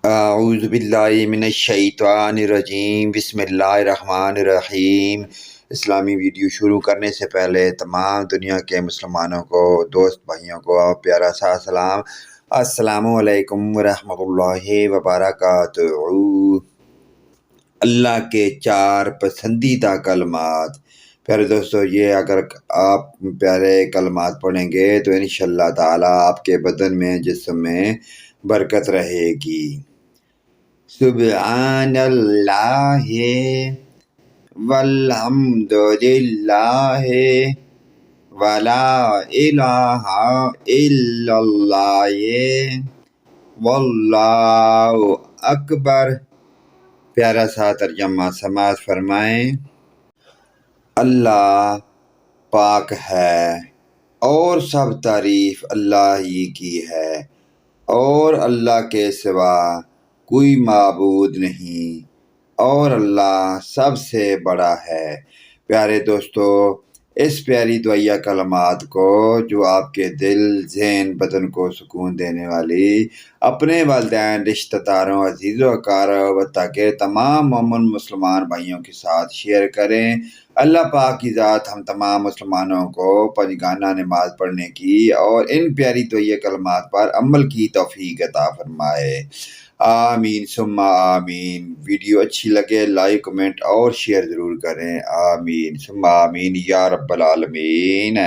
اعوذ باللہ من الشیطان الرجیم، بسم اللہ الرحمن الرحیم۔ اسلامی ویڈیو شروع کرنے سے پہلے تمام دنیا کے مسلمانوں کو، دوست بھائیوں کو پیارا سا سلام، السلام علیکم ورحمۃ اللہ وبرکاتہ۔ اللہ کے چار پسندیدہ کلمات۔ پیارے دوستو، یہ اگر آپ پیارے کلمات پڑھیں گے تو انشاءاللہ تعالی آپ کے بدن میں، جسم میں برکت رہے گی۔ سبحان اللہ والحمد للہ ولا الہ الا اللہ واللہ اکبر۔ پیارا سا ترجمہ سماعت فرمائیں۔ اللہ پاک ہے اور سب تعریف اللہ ہی کی ہے، اور اللہ کے سوا کوئی معبود نہیں، اور اللہ سب سے بڑا ہے۔ پیارے دوستو، اس پیاری دعائیہ کلمات کو، جو آپ کے دل، ذہن، بدن کو سکون دینے والی، اپنے والدین، رشتہ داروں، عزیز و اقارب تاکہ تمام مومن مسلمان بھائیوں کے ساتھ شیئر کریں۔ اللہ پاک کی ذات ہم تمام مسلمانوں کو پنجگانہ نماز پڑھنے کی اور ان پیاری دعائیہ کلمات پر عمل کی توفیق عطا فرمائے، آمین ثم آمین۔ ویڈیو اچھی لگے لائک، کمنٹ اور شیئر ضرور کریں، آمین ثم آمین یا رب العالمین۔